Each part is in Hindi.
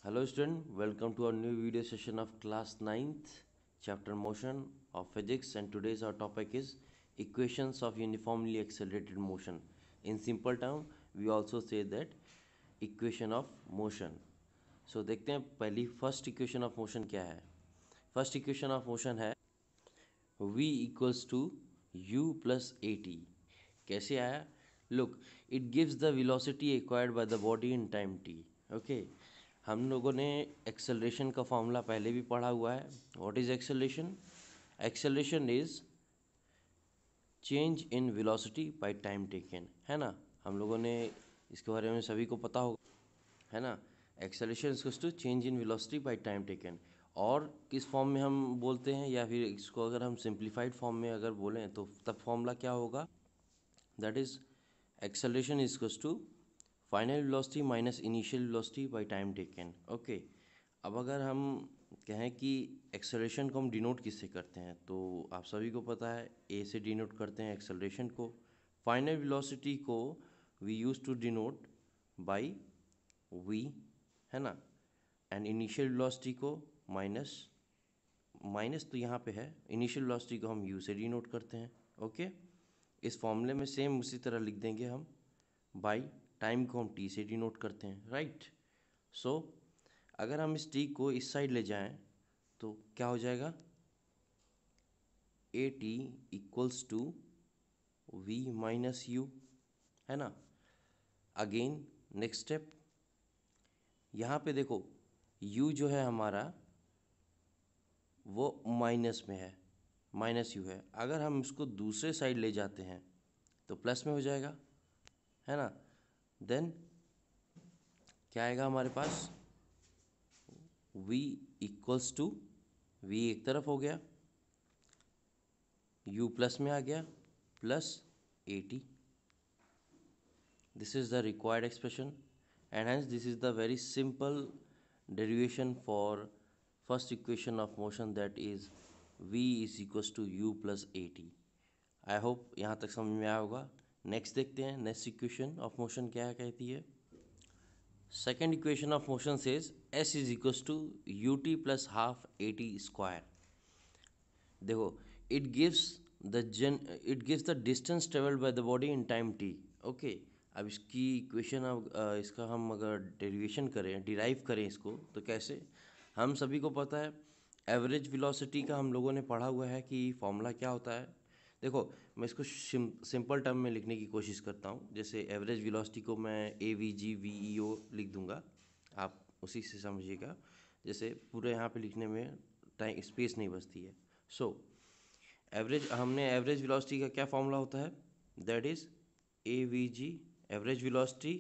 Hello student, welcome to our new video session of class 9th chapter motion of physics, and today's our topic is equations of uniformly accelerated motion. In simple term, we also say that equation of motion. So देखते हैं पहली फर्स्ट इक्वेशन ऑफ मोशन क्या है. फर्स्ट इक्वेशन ऑफ मोशन है v equals to u plus at. कैसे आया? Look, it gives the velocity acquired by the body in time t. Okay, हम लोगों ने एक्सेलरेशन का फॉर्मूला पहले भी पढ़ा हुआ है. What is acceleration? Acceleration is change in velocity by time taken, है ना. हम लोगों ने इसके बारे में सभी को पता होगा, है ना. Acceleration is to change in velocity by time taken. और किस फॉर्म में हम बोलते हैं, या फिर इसको अगर हम सिंप्लीफाइड फॉर्म में अगर बोलें तो तब फॉर्मूला क्या होगा? That is acceleration is to final velocity minus initial velocity by time taken. Okay, अब अगर हम कहें कि एक्सेलरेशन को हम डिनोट किससे करते हैं, तो आप सभी को पता है ए से डिनोट करते हैं एक्सेलरेशन को. फाइनल वेलोसिटी को we use to denote by V, है ना. एंड इनिशियल वेलोसिटी को माइनस, माइनस तो यहाँ पे है, इनिशियल वेलोसिटी को हम यू से डिनोट करते हैं. ओके, इस फॉर्मूले में सेम उसी तरह लिख देंगे हम. बाई टाइम को हम टी से डिनोट करते हैं, राइट. सो अगर हम इस टी को इस साइड ले जाएं तो क्या हो जाएगा? A T equals to V minus U, है ना. अगेन नेक्स्ट स्टेप, यहाँ पे देखो u जो है हमारा वो माइनस में है, माइनस यू है. अगर हम इसको दूसरे साइड ले जाते हैं तो प्लस में हो जाएगा, है ना. देन क्या आएगा हमारे पास? v इक्वल्स टू, v एक तरफ हो गया, u प्लस में आ गया, plus A T. This is the required expression, and hence this is the very simple derivation for first equation of motion, that is v is equals to u plus at. I hope यहाँ तक समझ में आया होगा. नेक्स्ट देखते हैं नेक्स्ट इक्वेशन ऑफ मोशन क्या कहती है. Second equation of motion says s is equals to U T plus half A T square. देखो, it gives the distance travelled by the body in time T. Okay, अब इसकी इक्वेशन, अब इसका हम अगर डेरिवेशन करें, डिराइव करें इसको, तो कैसे? हम सभी को पता है एवरेज वेलोसिटी का हम लोगों ने पढ़ा हुआ है कि फॉर्मूला क्या होता है. देखो, मैं इसको सिंपल टर्म में लिखने की कोशिश करता हूँ. जैसे एवरेज वेलोसिटी को मैं ए वी जी वी ई ओ लिख दूंगा, आप उसी से समझिएगा. जैसे पूरे यहाँ पे लिखने में टाइम स्पेस नहीं बचती है. सो एवरेज, हमने एवरेज वेलोसिटी का क्या फॉर्मूला होता है? That is A V G, average velocity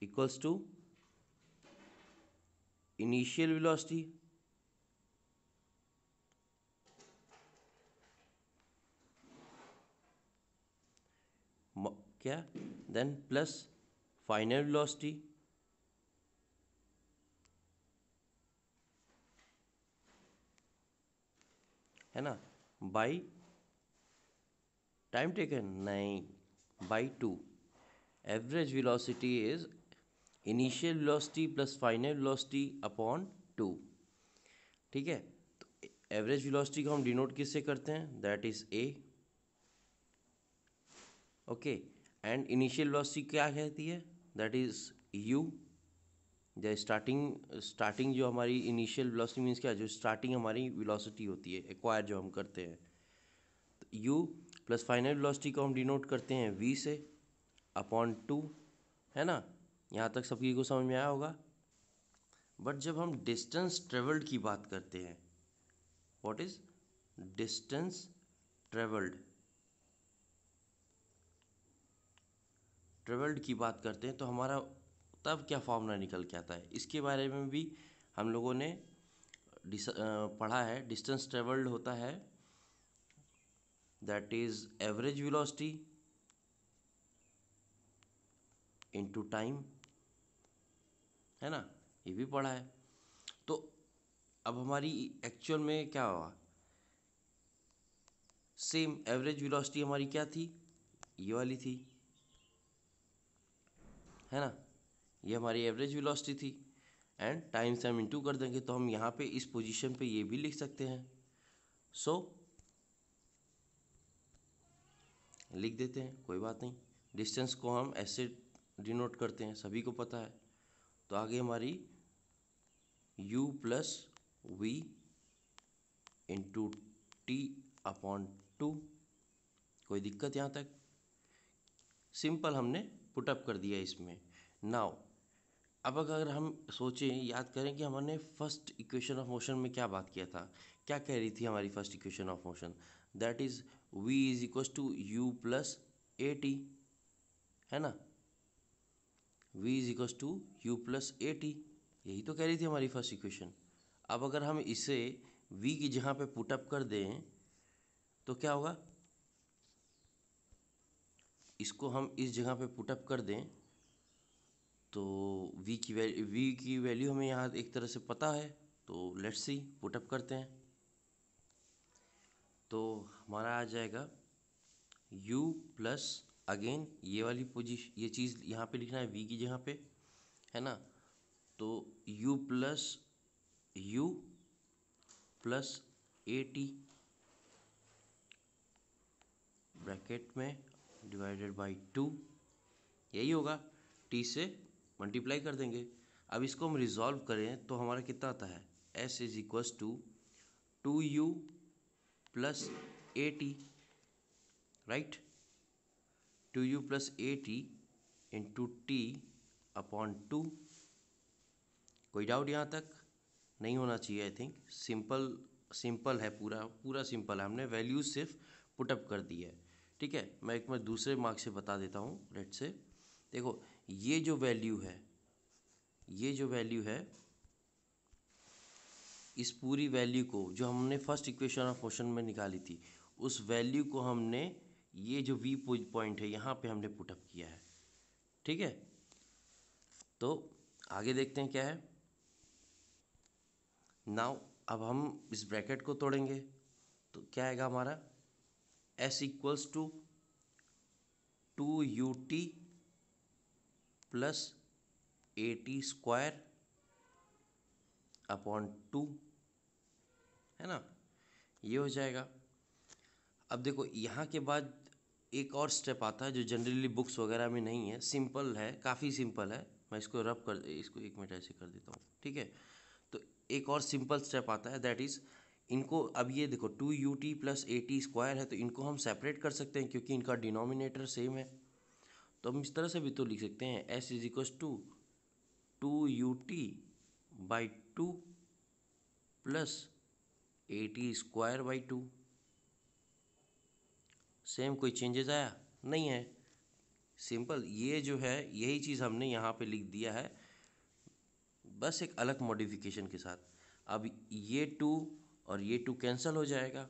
equals to initial velocity क्या, देन प्लस फाइनल वेलोसिटी, है ना, बाई टाइम टेकन. नहीं, by two. Average velocity is initial velocity plus final velocity upon two. ठीक है, तो एवरेज वेलोसिटी को हम डिनोट किससे करते हैं? That is A. Okay, and initial velocity क्या कहती है? That is you. जो स्टार्टिंग जो हमारी इनिशियल वेलोसिटी मीन्स क्या, जो स्टार्टिंग हमारी वेलोसिटी होती है एक्वायर जो हम करते हैं, तो यू प्लस फाइनल वेलोसिटी को हम डिनोट करते हैं वी से अपॉन टू, है ना. यहाँ तक सबकी को समझ में आया होगा. बट जब हम डिस्टेंस ट्रेवल्ड की बात करते हैं, what is distance travelled, travelled की बात करते हैं, तो हमारा तब क्या फॉर्मूला निकल के आता है, इसके बारे में भी हम लोगों ने पढ़ा है. डिस्टेंस ट्रेवल्ड होता है that is average velocity into time, है ना. ये भी पढ़ा है. तो अब हमारी एक्चुअल में क्या हुआ? सेम एवरेज वेलोसिटी हमारी क्या थी? ये वाली थी, है ना. ये हमारी एवरेज वेलोसिटी थी, एंड टाइम से हम इंटू कर देंगे तो हम यहाँ पे इस पोजीशन पे ये भी लिख सकते हैं। सो लिख देते हैं, कोई बात नहीं। डिस्टेंस को हम ऐसे डिनोट करते हैं, सभी को पता है। तो आगे हमारी u plus V into T upon 2। कोई दिक्कत यहाँ तक? सिंपल हमने पुटअप कर दिया इसमें। नाउ अब अगर हम सोचें, याद करें कि हमने फर्स्ट इक्वेशन ऑफ मोशन में क्या बात किया था, क्या कह रही थी हमारी first equation of motion? That is v is equal to U plus A T, है ना। v is equal to U plus A T, यही तो कह रही थी हमारी फर्स्ट इक्वेशन। अब अगर हम इसे v की जगह पे पुटअप कर दें तो क्या होगा? इसको हम इस जगह पे पुटअप कर दें तो v की वैल्यू हमें यहाँ एक तरह से पता है, तो लेट्स सी पुटअप करते हैं। तो हमारा आ जाएगा u प्लस, अगेन ये वाली पोजीशन, ये चीज़ यहाँ पे लिखना है v की जगह पे, है ना। तो u plus A T bracket में डिवाइडेड बाई 2, यही होगा। t से मल्टीप्लाई कर देंगे। अब इसको हम रिजॉल्व करें तो हमारा कितना आता है? s is equals to 2u plus A T, right. 2u plus A T into T upon 2। कोई डाउट यहाँ तक? नहीं होना चाहिए, आई थिंक। सिंपल है, पूरा सिंपल है। हमने वैल्यूज सिर्फ पुटअप कर दी है, ठीक है। मैं दूसरे मार्क से बता देता हूँ, लेट से। देखो ये जो वैल्यू है, इस पूरी वैल्यू को जो हमने फर्स्ट इक्वेशन ऑफ मोशन में निकाली थी, उस वैल्यू को हमने ये जो वी पॉइंट है यहाँ पे हमने पुटअप किया है, ठीक है। तो आगे देखते हैं क्या है। नाउ अब हम इस ब्रैकेट को तोड़ेंगे तो क्या आएगा हमारा? s equals to 2ut plus A T square upon 2, है ना। ये हो जाएगा। अब देखो यहाँ के बाद एक और स्टेप आता है जो जनरली बुक्स वगैरह में नहीं है, सिंपल है, काफ़ी सिंपल है। मैं इसको 1 मिनट ऐसे कर देता हूँ, ठीक है। तो एक और सिंपल स्टेप आता है, दैट इज़ इनको, अब ये देखो 2ut plus A T square है, तो इनको हम सेपरेट कर सकते हैं क्योंकि इनका डिनोमिनेटर सेम है। तो हम इस तरह से भी तो लिख सकते हैं, s is equal to 2ut by 2 plus A T square by 2। Same, कोई चेंजेस आया? नहीं है। सिंपल, ये जो है यही चीज़ हमने यहाँ पे लिख दिया है, बस एक अलग मॉडिफिकेशन के साथ। अब ये 2 और ये 2 कैंसिल हो जाएगा,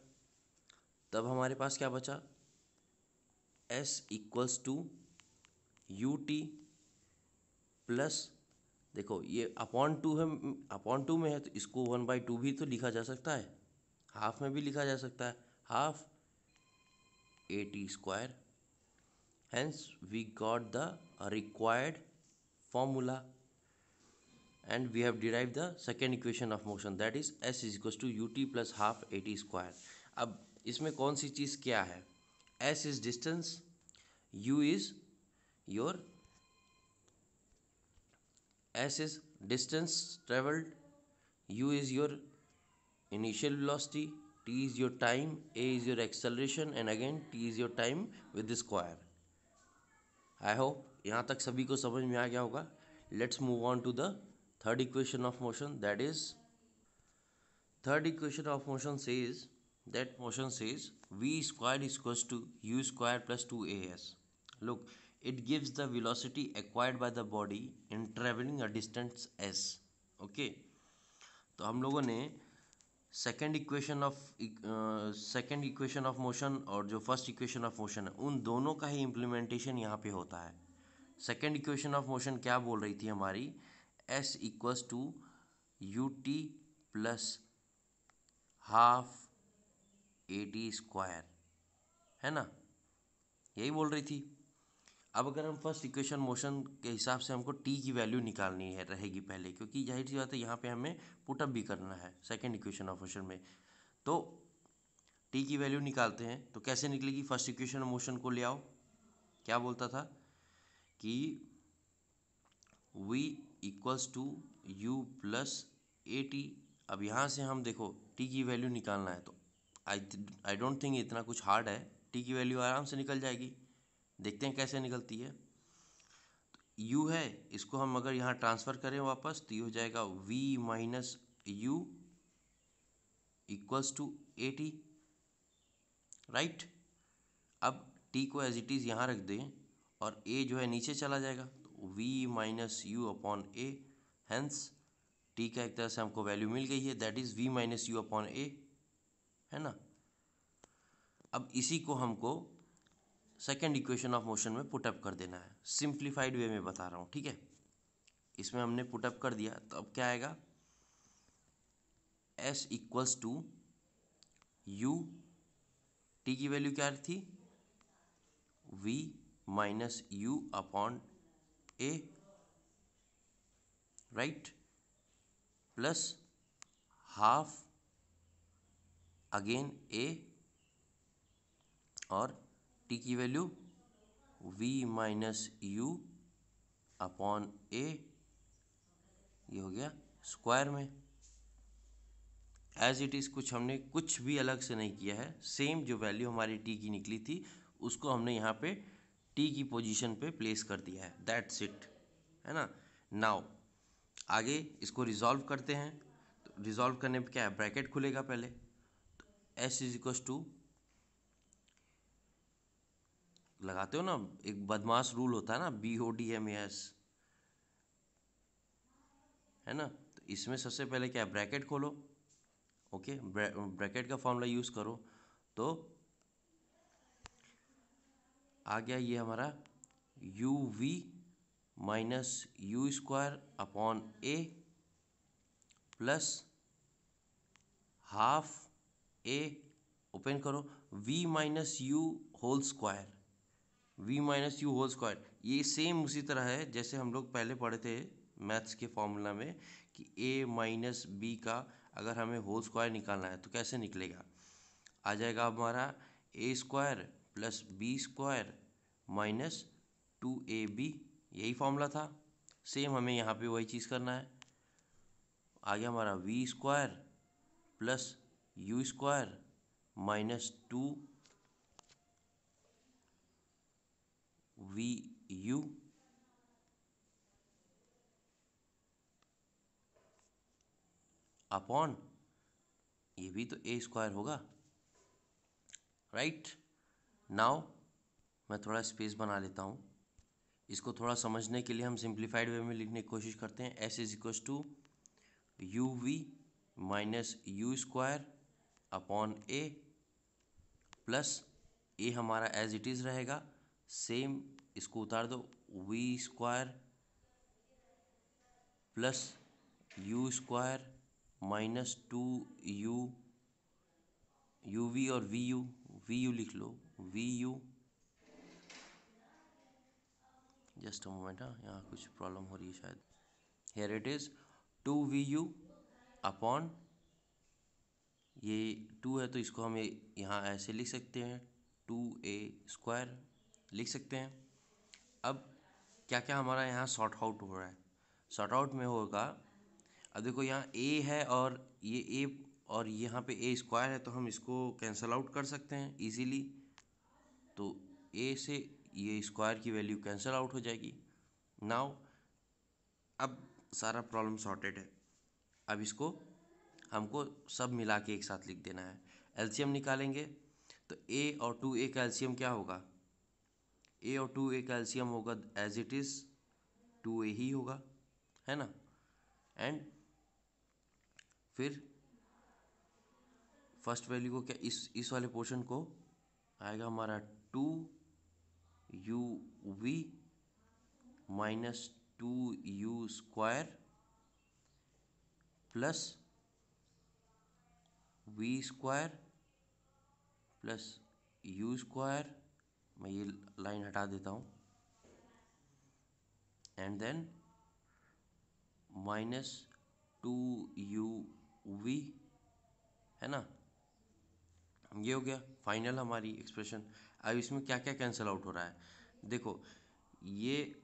तब हमारे पास क्या बचा? s equals to U T plus, देखो ये अपॉन 2 है, अपॉन 2 में है तो इसको 1/2 भी तो लिखा जा सकता है, हाफ में भी लिखा जा सकता है, half A T square. Hence we got the required formula and we have derived the second equation of motion, that is s is equals to ut plus half at square। अब इसमें कौन सी चीज़ क्या है? s is distance, u is your, s is distance traveled, u is your initial velocity, t is your time, a is your acceleration, and again t is your time with the square। I hope यहाँ तक सभी को समझ में आ गया होगा। Let's move on to the third equation of motion, that is third equation of motion says v squared is equals to u squared plus 2as। Look, it gives the velocity acquired by the body in traveling a distance s। Okay, तो हम लोगों ने सेकेंड इक्वेशन ऑफ मोशन और जो फर्स्ट इक्वेशन ऑफ मोशन है, उन दोनों का ही इम्प्लीमेंटेशन यहाँ पे होता है। सेकेंड इक्वेशन ऑफ मोशन क्या बोल रही थी हमारी? s equals to U T plus half A T square, है ना, यही बोल रही थी। अब अगर हम फर्स्ट इक्वेशन मोशन के हिसाब से हमको टी की वैल्यू निकालनी है रहेगी पहले, क्योंकि जाहिर सी बात है यहाँ पे हमें पुटअप भी करना है सेकंड इक्वेशन ऑफ मोशन में। तो टी की वैल्यू निकालते हैं, तो कैसे निकलेगी? फर्स्ट इक्वेशन मोशन को ले आओ। क्या बोलता था कि v equals to U plus A T. अब यहाँ से हम देखो t की वैल्यू निकालना है, तो आई डोंट थिंक इतना कुछ हार्ड है, t की वैल्यू आराम से निकल जाएगी। देखते हैं कैसे निकलती है। u है, इसको हम अगर यहाँ ट्रांसफ़र करें वापस, तो ये हो जाएगा v minus U equals to A T, right. अब t को एज इट इज़ यहाँ रख दें और a जो है नीचे चला जाएगा, तो v minus U upon A, hence t का एक तरह से हमको वैल्यू मिल गई है, that is v minus U upon A, है ना। अब इसी को हमको सेकेंड इक्वेशन ऑफ मोशन में पुटअप कर देना है, सिंप्लीफाइड वे में बता रहा हूँ, ठीक है। इसमें हमने पुटअप कर दिया, तो अब क्या आएगा? s equals to u, t की वैल्यू क्या थी? v minus U upon A, right, plus half again a, और t की value v minus U upon A, ये हो गया स्क्वायर में। एज इट इज़, कुछ हमने कुछ भी अलग से नहीं किया है, सेम जो वैल्यू हमारी t की निकली थी उसको हमने यहाँ पे t की पोजीशन पे प्लेस कर दिया है, दैट्स इट, है ना। नाउ आगे इसको रिजॉल्व करते हैं। तो रिजॉल्व करने पे क्या है? ब्रैकेट खुलेगा पहले, तो s इज इक्वस टू, लगाते हो ना, एक बदमाश रूल होता है ना, BODMAS, है ना। तो इसमें सबसे पहले क्या है? ब्रैकेट खोलो, ओके, ब्रैकेट का फॉर्मूला यूज़ करो, तो आ गया ये हमारा U V minus U square upon A plus half A, open करो, v minus U whole square, v minus U whole square, ये सेम उसी तरह है जैसे हम लोग पहले पढ़े थे मैथ्स के फॉर्मूला में कि a माइनस बी का अगर हमें होल स्क्वायर निकालना है तो कैसे निकलेगा? आ जाएगा हमारा A square plus B square minus 2ab, यही फॉर्मूला था। सेम हमें यहाँ पे वही चीज़ करना है। आ गया हमारा V square plus U square minus 2vu upon, ये भी तो ए स्क्वायर होगा, राइट। नाउ मैं थोड़ा स्पेस बना लेता हूँ, इसको थोड़ा समझने के लिए हम सिंप्लीफाइड वे में लिखने की कोशिश करते हैं। s is equals to U V minus U square upon A plus A हमारा एज इट इज़ रहेगा, सेम इसको उतार दो, V square plus U square minus 2u, U V और वी यू लिख लो, V U, just a moment, हाँ यहाँ कुछ प्रॉब्लम हो रही है शायद। Here it is 2vu upon, ये 2 है तो इसको हम यहाँ ऐसे लिख सकते हैं, 2a स्क्वायर लिख सकते हैं। अब क्या क्या हमारा यहाँ सॉर्ट आउट हो रहा है? सॉर्ट आउट में होगा, अब देखो यहाँ a है और ये a और यहाँ पे a स्क्वायर है, तो हम इसको कैंसल आउट कर सकते हैं इजीली। तो a से ये स्क्वायर की वैल्यू कैंसल आउट हो जाएगी। नाउ अब सारा प्रॉब्लम सॉर्टेड है। अब इसको हमको सब मिला के एक साथ लिख देना है। एलसीएम निकालेंगे, तो a और 2a का एलसीएम क्या होगा? a और 2a का एलसीएम होगा एज इट इज़ 2a ही होगा, है ना। एंड फिर फर्स्ट वैल्यू को क्या, इस वाले पोर्शन को आएगा हमारा 2u v माइनस 2u स्क्वायर plus V square plus U square, मैं ये लाइन हटा देता हूँ, एंड देन माइनस 2uv, है ना। ये हो गया फाइनल हमारी एक्सप्रेशन। अब इसमें क्या क्या कैंसिल आउट हो रहा है, देखो ये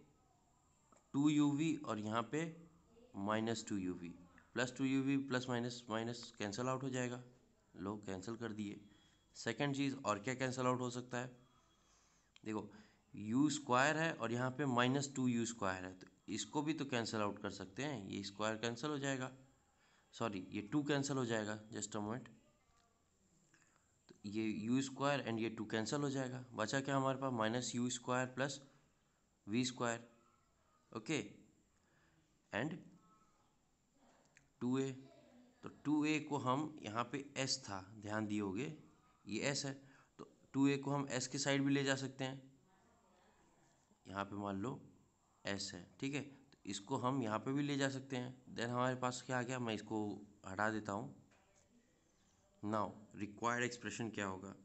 2uv और यहाँ पे -2uv, +2uv plus minus minus cancel out हो जाएगा, लो कैंसिल कर दिए। सेकंड चीज़ और क्या कैंसिल आउट हो सकता है, देखो यू स्क्वायर है और यहाँ पे -2u² है, तो इसको भी तो कैंसिल आउट कर सकते हैं, ये स्क्वायर कैंसिल हो जाएगा, सॉरी ये 2 कैंसिल हो जाएगा, जस्ट अ मोमेंट। तो ये u² एंड ये 2 कैंसिल हो जाएगा, बचा क्या हमारे पास -u² plus v², okay, and 2a। तो 2a को हम यहाँ पे s था, ध्यान दिए होगे ये s है, तो 2a को हम s के साइड भी ले जा सकते हैं, यहाँ पे मान लो s है, ठीक है, तो इसको हम यहाँ पे भी ले जा सकते हैं। देन हमारे पास क्या आ गया, मैं इसको हटा देता हूँ। नाउ रिक्वायर्ड एक्सप्रेशन क्या होगा,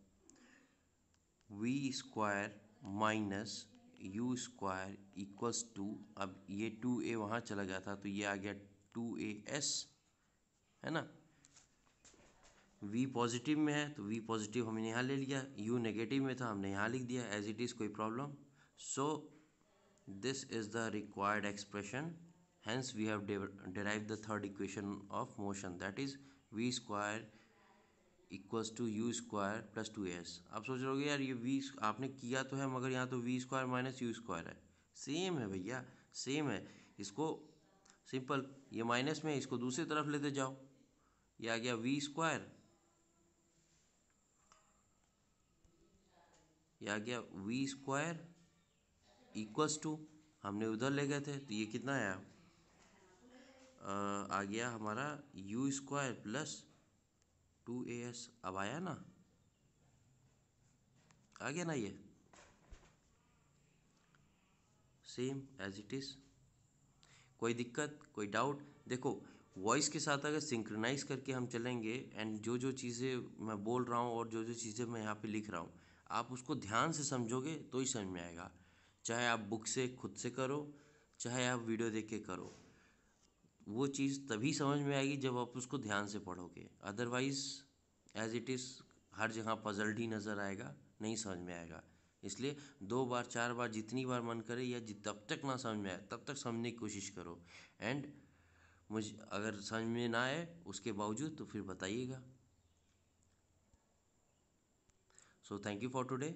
v² minus u² equals to, अब ये 2a वहाँ चला गया था तो ये आ गया 2as, है ना। v पॉजिटिव में है तो v पॉजिटिव हमने यहाँ ले लिया, u नेगेटिव में था हमने यहाँ लिख दिया एज इट इज़, कोई problem. So this is the required expression, hence we have derived the third equation of motion, that is v² equals to u² plus 2as। आप सोच रहे होगे यार ये v आपने किया तो है मगर यहाँ तो v² माइनस u² है, सेम है भैया, सेम है। इसको सिंपल, ये माइनस में इसको दूसरी तरफ लेते जाओ, ये आ गया v², ये आ गया v² इक्वल्स टू, हमने उधर ले गए थे तो ये कितना आया, आ गया हमारा u² प्लस 2as। अब आया ना, आ गया ना, ये सेम एज इट इज़, कोई दिक्कत कोई डाउट। देखो वॉइस के साथ अगर सिंक्रोनाइज करके हम चलेंगे एंड जो जो चीज़ें मैं बोल रहा हूँ और जो जो चीज़ें मैं यहाँ पे लिख रहा हूँ आप उसको ध्यान से समझोगे तो ही समझ में आएगा, चाहे आप बुक से खुद से करो चाहे आप वीडियो देख के करो, वो चीज़ तभी समझ में आएगी जब आप उसको ध्यान से पढ़ोगे, अदरवाइज़ एज इट इज़ हर जगह पजल्ड ही नज़र आएगा, नहीं समझ में आएगा। इसलिए 2 बार 4 बार जितनी बार मन करे या तब तक ना समझ में आए तब तक समझने की कोशिश करो, एंड मुझे अगर समझ में ना आए उसके बावजूद तो फिर बताइएगा। So thank you for today.